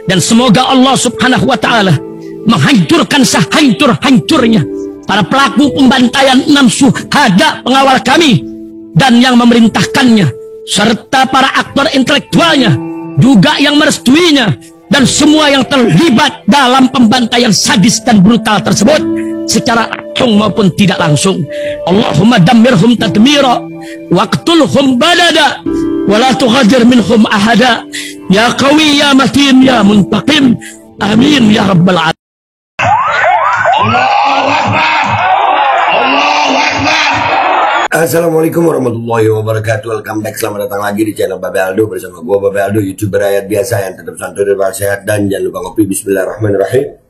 Dan semoga Allah subhanahu wa ta'ala menghancurkan sehancur-hancurnya para pelaku pembantaian 6 syuhada pengawal kami dan yang memerintahkannya, serta para aktor intelektualnya juga yang merestuinya, dan semua yang terlibat dalam pembantaian sadis dan brutal tersebut secara langsung maupun tidak langsung. Allahumma dammirhum tadmira waqtulhum balada wala tughadir minhum ahada ya qawi ya matin ya muntaqim amin ya rabbal alamin. Allahu Akbar. Allahu Akbar. Assalamualaikum warahmatullahi wabarakatuh. Welcome back, selamat datang lagi di channel Babe Aldo bersama gua Babe Aldo, YouTuber rakyat biasa yang tetap santuy dan sehat. Dan jangan lupa ngopi. Bismillahirrahmanirrahim.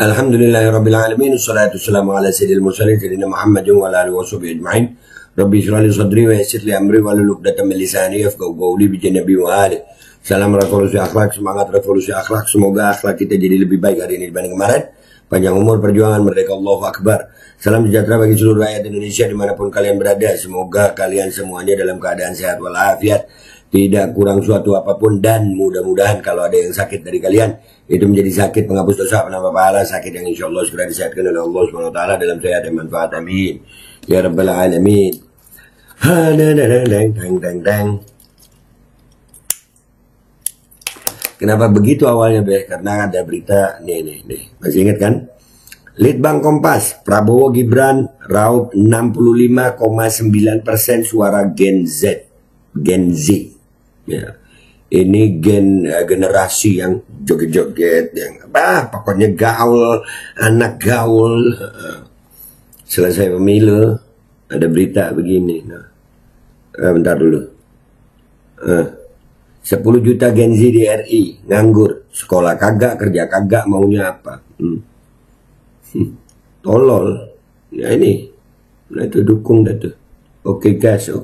Alhamdulillahirabbil alamin, wassalatu wassalamu ala sayyidil mursalin sayyidina Muhammadin wa ala alihi washabihi ajmain. Rabbi shrah li sadri wa yassir li amri wa hlul 'uqdatam min lisani yafqahu qawli bi janabi wa ali. Salam revolusi akhlak, semangat revolusi akhlak. Semoga akhlak kita jadi lebih baik hari ini dibanding kemarin. Panjang umur, perjuangan, merdeka, Allahu Akbar. Salam sejahtera bagi seluruh rakyat Indonesia dimanapun kalian berada. Semoga kalian semuanya dalam keadaan sehat walafiat, tidak kurang suatu apapun, dan mudah-mudahan kalau ada yang sakit dari kalian, itu menjadi sakit penghapus dosa, penambah pahala, sakit yang insya Allah segera disehatkan oleh Allah SWT dalam sehat dan manfaat. Amin ya rabbal alamin. Kenapa begitu awalnya, Be? Karena ada berita nih. Masih ingat kan? Litbang Kompas, Prabowo Gibran raup 65,9% suara Gen Z. Ya. Ini generasi yang joget-joget, yang pokoknya gaul, anak gaul. Selesai pemilu, ada berita begini. Bentar dulu. 10 juta Gen Z di RI nganggur, sekolah kagak, kerja kagak, maunya apa? Tolol. Ya ini. Nah itu dukung dah tuh. Oke gas. 10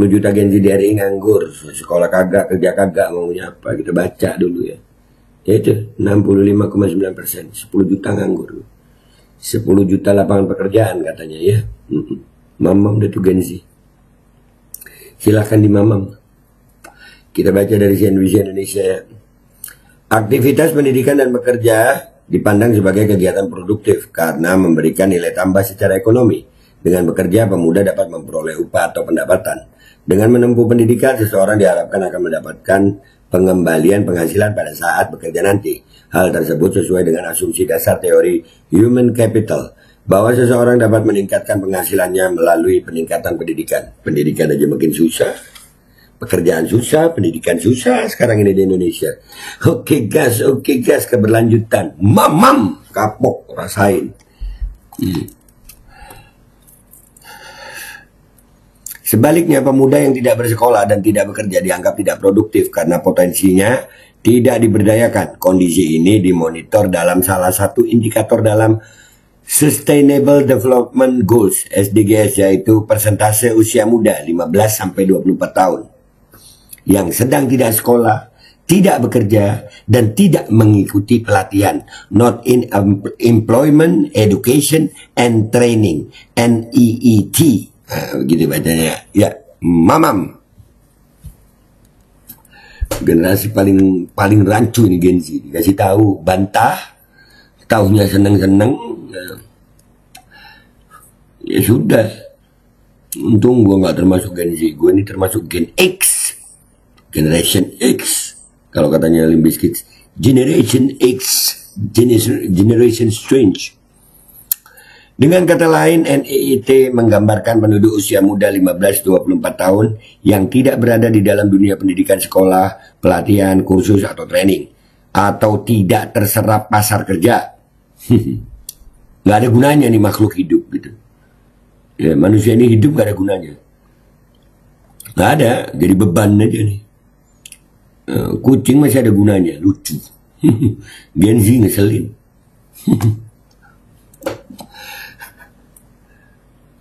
juta Gen Z di RI nganggur, sekolah kagak, kerja kagak, maunya apa? Kita baca dulu ya. Itu 65,9%, 10 juta nganggur. 10 juta lapangan pekerjaan katanya ya. Mamam dah tuh Gen Z. Silahkan dimamam. Kita baca dari CNBC Indonesia. Aktivitas pendidikan dan bekerja dipandang sebagai kegiatan produktif karena memberikan nilai tambah secara ekonomi. Dengan bekerja, pemuda dapat memperoleh upah atau pendapatan. Dengan menempuh pendidikan, seseorang diharapkan akan mendapatkan pengembalian penghasilan pada saat bekerja nanti. Hal tersebut sesuai dengan asumsi dasar teori human capital, bahwa seseorang dapat meningkatkan penghasilannya melalui peningkatan pendidikan. Pendidikan aja makin susah. Pekerjaan susah, pendidikan susah sekarang ini di Indonesia. Oke gas, keberlanjutan. Mamam, kapok, rasain. Sebaliknya, pemuda yang tidak bersekolah dan tidak bekerja dianggap tidak produktif karena potensinya tidak diberdayakan. Kondisi ini dimonitor dalam salah satu indikator dalam Sustainable Development Goals (SDGs), yaitu persentase usia muda 15-24 tahun yang sedang tidak sekolah, tidak bekerja, dan tidak mengikuti pelatihan, not in employment, education, and training, NEET. Begitu bacanya. Ya, mamam. Generasi paling rancu ini Gen Z. Dikasih tahu, bantah, tahunya seneng-seneng. Ya sudah. Untung gue gak termasuk Gen Z. Gue ini termasuk Gen X. Generation X, kalau katanya Limp Bizkit, Generation X, Generation Strange. Dengan kata lain, NEET menggambarkan penduduk usia muda 15-24 tahun yang tidak berada di dalam dunia pendidikan sekolah, pelatihan, kursus, atau training, atau tidak terserap pasar kerja. Gak ada gunanya nih makhluk hidup gitu. Ya, manusia ini hidup gak ada gunanya. Gak ada, jadi beban aja nih. Kucing masih ada gunanya, lucu. Gen Z ngeselin.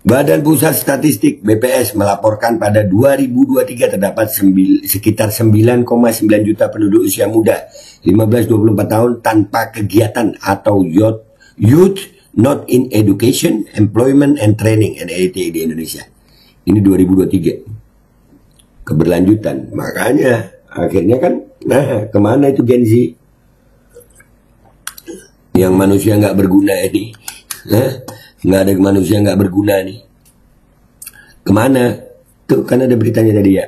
Badan Pusat Statistik BPS melaporkan pada 2023 terdapat sekitar 9,9 juta penduduk usia muda 15-24 tahun tanpa kegiatan atau youth not in education, employment and training (NEET) di Indonesia. Ini 2023. keberlanjutan. Makanya akhirnya kan, nah kemana itu Gen Z? Yang manusia nggak berguna ini, nggak ada manusia nggak berguna nih. Kemana? Tuh kan ada beritanya tadi ya,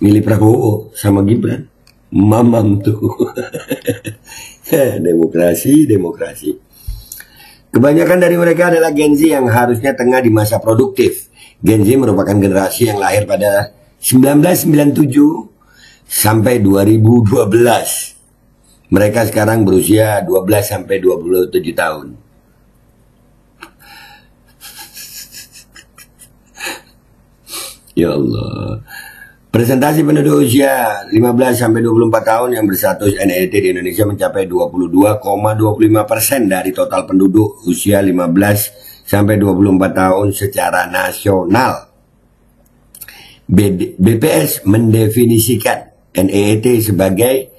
milih Prabowo sama Gibran, mamam tuh. Demokrasi, demokrasi. Kebanyakan dari mereka adalah Gen Z yang harusnya tengah di masa produktif. Gen Z merupakan generasi yang lahir pada 1997 sampai 2012. Mereka sekarang berusia 12 sampai 27 tahun. Ya Allah. Presentasi penduduk usia 15 sampai 24 tahun yang berstatus NEET di Indonesia mencapai 22,25% dari total penduduk usia 15 sampai 24 tahun secara nasional. BPS mendefinisikan NEET sebagai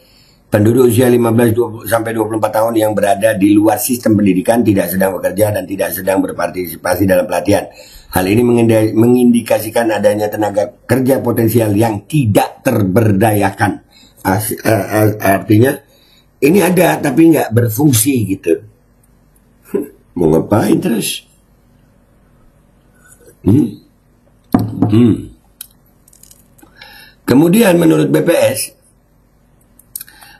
penduduk usia 15 sampai 24 tahun yang berada di luar sistem pendidikan, tidak sedang bekerja dan tidak sedang berpartisipasi dalam pelatihan. Hal ini mengindikasikan adanya tenaga kerja potensial yang tidak terberdayakan. Artinya ini ada tapi nggak berfungsi gitu. Mau ngapain terus? Kemudian menurut BPS,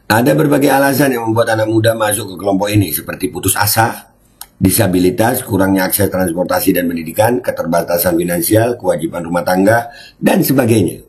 ada berbagai alasan yang membuat anak muda masuk ke kelompok ini, seperti putus asa, disabilitas, kurangnya akses transportasi dan pendidikan, keterbatasan finansial, kewajiban rumah tangga, dan sebagainya.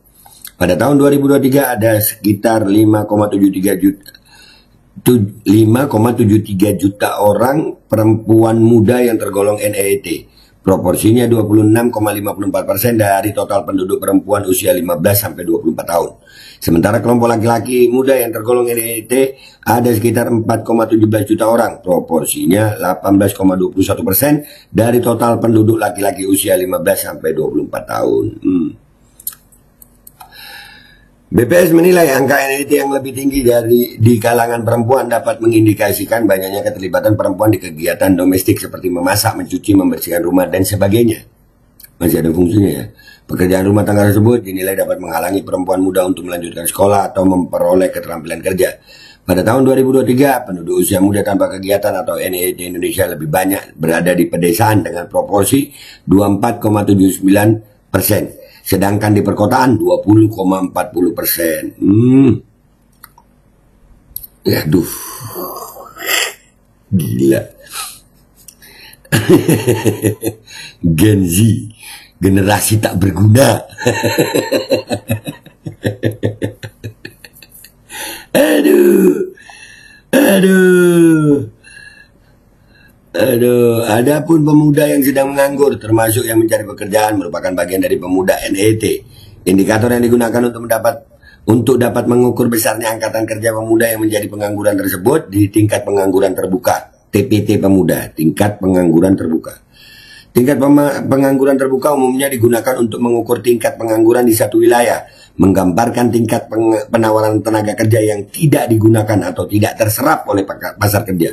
Pada tahun 2023 ada sekitar 5,73 juta orang perempuan muda yang tergolong NEET. Proporsinya 26,54% dari total penduduk perempuan usia 15 sampai 24 tahun. Sementara kelompok laki-laki muda yang tergolong NEET ada sekitar 4,17 juta orang. Proporsinya 18,21% dari total penduduk laki-laki usia 15 sampai 24 tahun. BPS menilai angka NEET yang lebih tinggi di kalangan perempuan dapat mengindikasikan banyaknya keterlibatan perempuan di kegiatan domestik seperti memasak, mencuci, membersihkan rumah, dan sebagainya. Masih ada fungsinya ya. Pekerjaan rumah tangga tersebut dinilai dapat menghalangi perempuan muda untuk melanjutkan sekolah atau memperoleh keterampilan kerja. Pada tahun 2023, penduduk usia muda tanpa kegiatan atau NEET Indonesia lebih banyak berada di pedesaan dengan proporsi 24,79%. Sedangkan di perkotaan 20,40%. Aduh. Gila. Gen Z, generasi tak berguna. Aduh. Adapun pemuda yang sedang menganggur, termasuk yang mencari pekerjaan, merupakan bagian dari pemuda NEET. Indikator yang digunakan untuk dapat mengukur besarnya angkatan kerja pemuda yang menjadi pengangguran tersebut di tingkat pengangguran terbuka, TPT pemuda, tingkat pengangguran terbuka. Tingkat pengangguran terbuka umumnya digunakan untuk mengukur tingkat pengangguran di satu wilayah, menggambarkan tingkat penawaran tenaga kerja yang tidak digunakan atau tidak terserap oleh pasar kerja.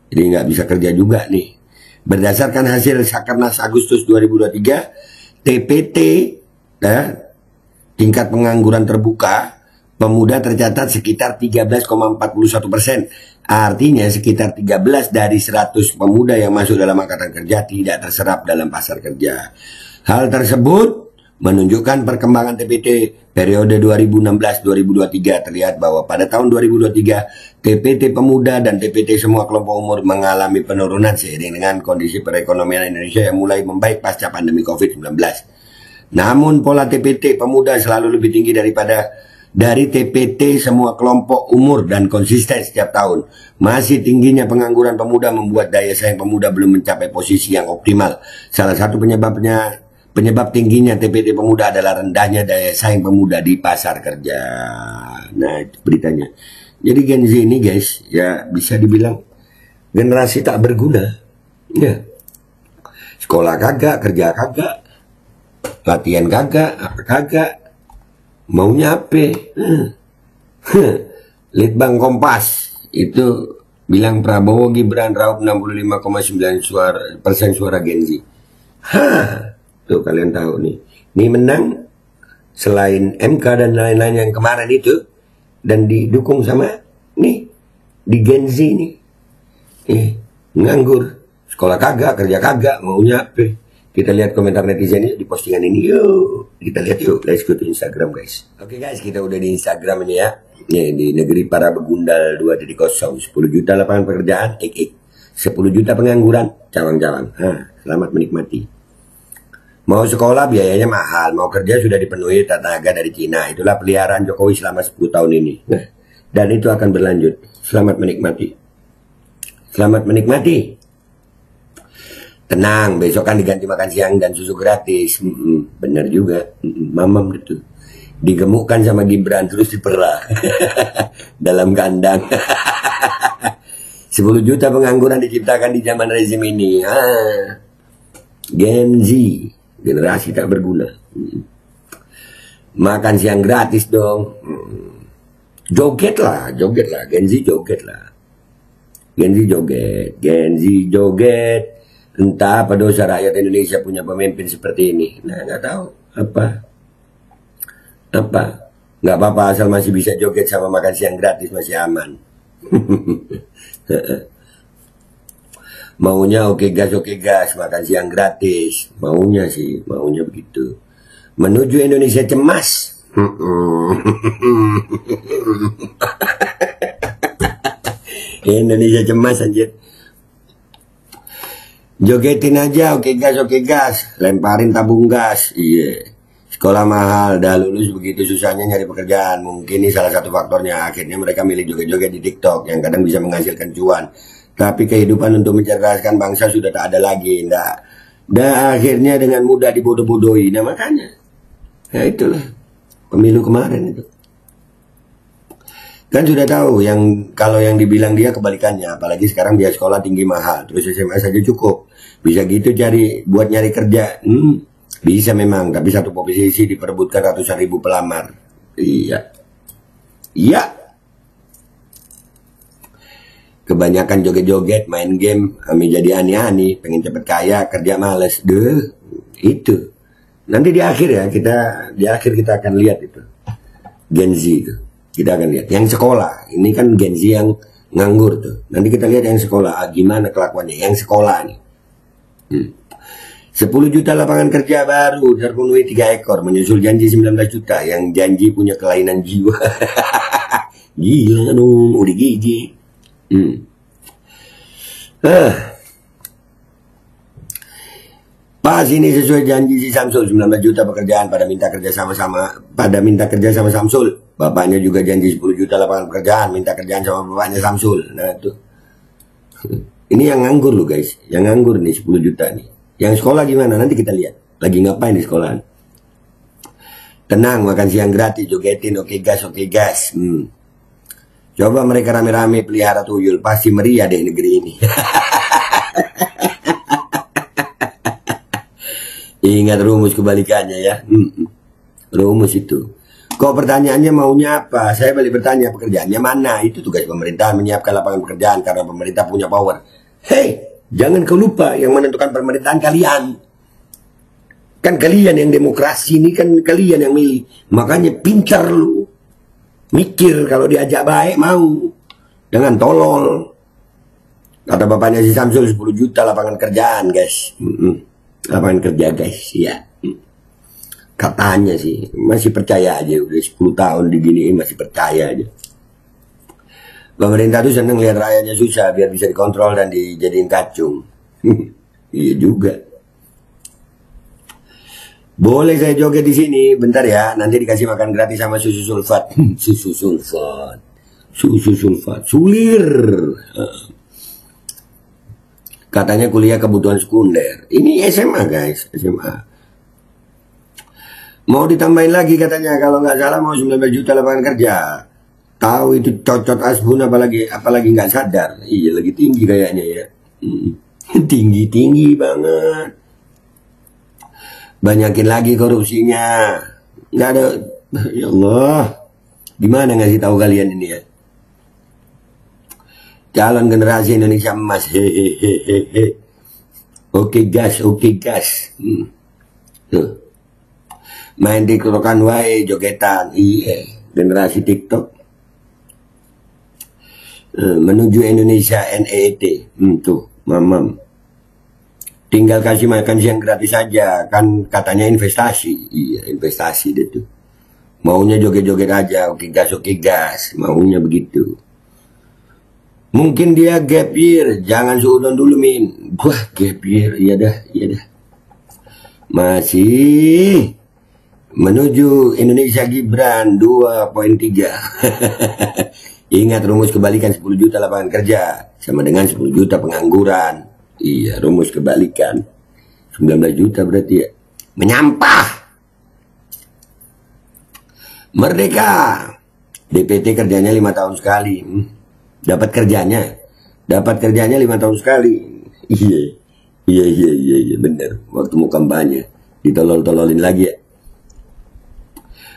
Jadi nggak bisa kerja juga nih. Berdasarkan hasil Sakernas Agustus 2023, TPT tingkat pengangguran terbuka pemuda tercatat sekitar 13,41%. Artinya sekitar 13 dari 100 pemuda yang masuk dalam angkatan kerja tidak terserap dalam pasar kerja. Hal tersebut menunjukkan perkembangan TPT periode 2016-2023. Terlihat bahwa pada tahun 2023 TPT pemuda dan TPT semua kelompok umur mengalami penurunan seiring dengan kondisi perekonomian Indonesia yang mulai membaik pasca pandemi COVID-19. Namun pola TPT pemuda selalu lebih tinggi dari TPT semua kelompok umur dan konsisten setiap tahun. Masih tingginya pengangguran pemuda membuat daya saing pemuda belum mencapai posisi yang optimal. Salah satu penyebab tingginya TPT pemuda adalah rendahnya daya saing pemuda di pasar kerja. Nah, itu beritanya. Jadi Gen Z ini guys, ya bisa dibilang generasi tak berguna. Ya. Sekolah kagak, kerja kagak, latihan kagak, apa kagak. Maunya apa? Litbang Kompas itu bilang Prabowo Gibran raup 65,9% suara Gen Z. Tuh kalian tahu nih. Ini menang selain MK dan lain-lain yang kemarin itu, dan didukung sama nih di Gen Z nih, nganggur, sekolah kagak, kerja kagak, maunya apa? Kita lihat komentar netizen di postingan ini, yuk kita lihat yuk, let's go to Instagram guys. Oke guys, kita udah di Instagram ini ya. Di negeri para begundal 2.0, 10 juta lapangan pekerjaan, 10 juta pengangguran, cawang-cawang. Selamat menikmati. Mau sekolah biayanya mahal, mau kerja sudah dipenuhi tenaga dari Cina. Itulah peliharaan Jokowi selama 10 tahun ini. Dan itu akan berlanjut. Selamat menikmati. Selamat menikmati. Tenang, besok kan diganti makan siang dan susu gratis. Bener juga, mamam gitu. Digemukkan sama Gibran terus diperah dalam kandang. 10 juta pengangguran diciptakan di zaman rezim ini. Gen Z, generasi tak berguna. Makan siang gratis dong. Joget lah, Gen Z joget lah. Gen Z joget. Entah apa dosa rakyat Indonesia punya pemimpin seperti ini. Nah, nggak tahu apa. Nggak apa-apa asal masih bisa joget sama makan siang gratis masih aman. Maunya oke gas makan siang gratis. Maunya begitu. Menuju Indonesia cemas. Indonesia cemas anjir. Jogetin aja oke gas, lemparin tabung gas. Iya. Sekolah mahal, dah lulus begitu susahnya nyari pekerjaan. Mungkin ini salah satu faktornya. Akhirnya mereka milih joget-joget di TikTok yang kadang bisa menghasilkan cuan. Tapi kehidupan untuk mencerdaskan bangsa sudah tak ada lagi. Dan akhirnya dengan mudah dibodoh-bodohi. Nah makanya, ya itulah pemilu kemarin itu. Kan sudah tahu kalau yang dibilang dia kebalikannya. Apalagi sekarang dia sekolah tinggi mahal, terus SMA saja cukup. Bisa gitu buat nyari kerja. Bisa memang, tapi satu posisi diperebutkan ratusan ribu pelamar. Iya. Kebanyakan joget-joget, main game, kami jadi aneh-aneh, pengen cepet kaya, kerja males. Itu. Nanti di akhir kita akan lihat itu. Gen Z itu. Kita akan lihat. Yang sekolah, ini kan Gen Z yang nganggur tuh. Nanti kita lihat yang sekolah, gimana kelakuannya. Yang sekolah nih. 10 juta lapangan kerja baru terpenuhi 3 ekor, menyusul janji 19 juta yang janji punya kelainan jiwa. Gila dong, udah gigi. Pas ini sesuai janji si Samsul, 19 juta pekerjaan pada minta kerja sama Samsul. Bapaknya juga janji 10 juta lapangan pekerjaan, minta kerjaan sama bapaknya Samsul. Nah tuh. Ini yang nganggur loh guys, yang nganggur nih 10 juta nih. Yang sekolah gimana? Nanti kita lihat. Lagi ngapain di sekolahan? Tenang, makan siang gratis, jogetin, oke gas. Coba mereka rame-rame pelihara tuyul, pasti meriah deh negeri ini. Ingat rumus kebalikannya ya. Rumus itu. Kok pertanyaannya maunya apa? Saya balik bertanya, pekerjaannya mana? Itu tugas pemerintah menyiapkan lapangan pekerjaan karena pemerintah punya power. Jangan kau lupa yang menentukan pemerintahan kalian. Kan kalian yang demokrasi ini, kan kalian yang milih. Makanya pintar lu. Mikir kalau diajak baik mau. Jangan tolol. Kata bapaknya si Samsul 10 juta lapangan kerjaan guys. Lapangan kerja guys. Ya. Katanya sih. Masih percaya aja. Udah 10 tahun diginiin masih percaya aja. Pemerintah tuh seneng lihat rakyatnya susah biar bisa dikontrol dan dijadiin kacung. Iya juga. Boleh saya joget di sini, bentar ya. Nanti dikasih makan gratis sama susu sulfat. Susu sulfat. Sulir. Katanya kuliah kebutuhan sekunder. Ini SMA guys, SMA. Mau ditambahin lagi katanya kalau nggak salah mau 19 juta lapangan kerja. Tahu itu cocot asbun apalagi nggak sadar. Iya lagi tinggi kayaknya ya. Tinggi banget. Banyakin lagi korupsinya. Nggak ada. Ya Allah. Gimana ngasih tahu kalian ini ya? Calon generasi Indonesia emas. Oke gas. Tuh. Main TikTokan wae, jogetan. Iya, generasi TikTok. Menuju Indonesia NEET. Tuh, mamam. Tinggal kasih makan siang gratis saja, kan katanya investasi. Iya, investasi deh tuh. Maunya joget-joget aja, oke gas, maunya begitu. Mungkin dia gap year, jangan suudon dulu Min. Wah, gap year, iya dah. Masih menuju Indonesia Gibran 2.3. Ingat rumus kebalikan 10 juta lapangan kerja sama dengan 10 juta pengangguran. Iya, rumus kebalikan. 19 juta berarti ya. Menyampah. Merdeka. DPT kerjanya 5 tahun sekali. Dapat kerjanya 5 tahun sekali. Iya, bener. Waktu mau kampanye ditolol-tololin lagi ya.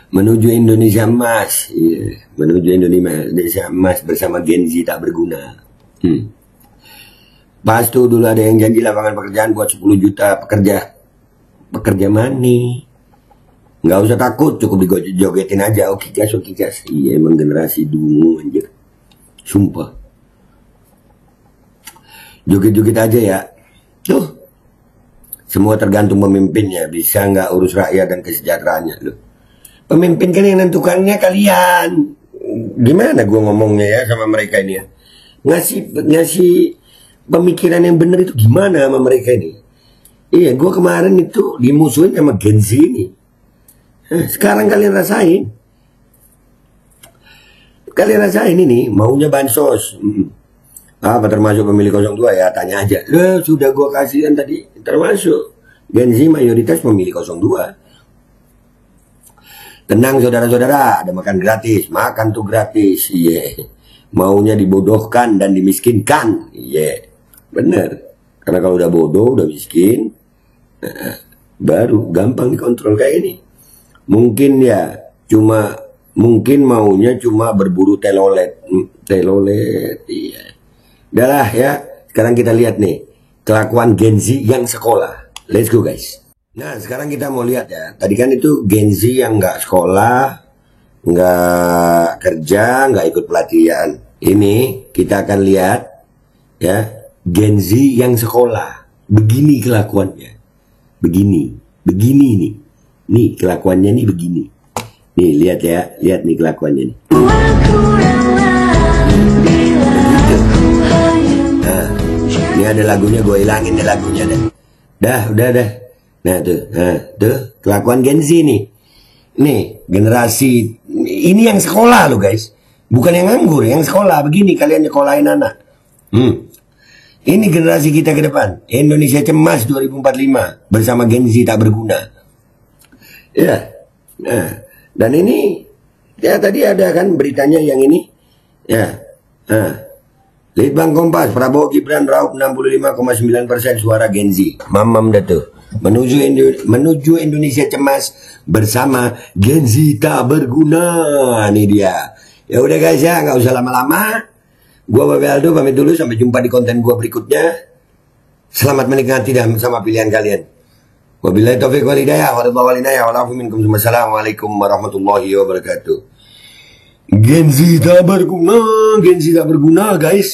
Menuju Indonesia Emas. Iya, menuju Indonesia Emas bersama Gen Z tak berguna. Pas tuh dulu ada yang janji lapangan pekerjaan buat 10 juta pekerja mani. Nggak usah takut, cukup dijogetin aja. Oke gas. Iya, emang generasi dungu anjir. Sumpah. Joget-joget aja ya. Tuh. Semua tergantung pemimpinnya. Bisa nggak urus rakyat dan kesejahteraannya. Loh. Pemimpin kan yang nentukannya kalian. Gimana gue ngomongnya ya sama mereka ini ya. Ngasih pemikiran yang benar itu gimana sama mereka ini. Iya, gue kemarin itu dimusuhin sama Gen Z ini. Sekarang kalian rasain. Ini maunya bansos. Apa termasuk pemilih 02 ya, tanya aja. Sudah gue kasihan tadi, termasuk. Gen Z mayoritas pemilih 02. Tenang saudara-saudara, ada makan gratis. Makan tuh gratis. Iya. Maunya dibodohkan dan dimiskinkan. Iya. Bener. Karena kalau udah bodoh, udah miskin, baru gampang dikontrol kayak ini. Mungkin maunya cuma berburu telolet. Iya. Udahlah ya. Sekarang kita lihat nih kelakuan Gen Z yang sekolah. Let's go guys. Nah, sekarang kita mau lihat ya. Tadi kan itu Gen Z yang nggak sekolah, nggak kerja, nggak ikut pelatihan. Ini kita akan lihat ya Gen Z yang sekolah. Begini kelakuannya. Begini nih. Nih kelakuannya nih begini. Nih lihat ya, lihat nih kelakuannya nih. Nah, ini ada lagunya, gue hilangin deh lagunya deh. Udah. Nah tuh kelakuan Gen Z nih. Nih generasi ini yang sekolah lo guys, bukan yang nganggur, yang sekolah. Begini kalian nyekolahin anak. Ini generasi kita ke depan. Indonesia Cemas 2045 bersama Gen Z tak berguna. Ya. Nah, dan ini ya tadi ada kan beritanya yang ini. Ya. Litbang Kompas, Prabowo Gibran raup 65,9% suara Gen Z. Mamam dah tuh. Menuju Indonesia Cemas bersama Gen Z tak berguna. Ini dia. Ya udah guys ya, nggak usah lama-lama. Gua Babe Aldo pamit dulu, sampai jumpa di konten gua berikutnya. Selamat menikmati dan sama pilihan kalian. Wabillahi taufiq wal hidayah, wassalamualaikum warahmatullahi wabarakatuh. Gen Z tak berguna guys.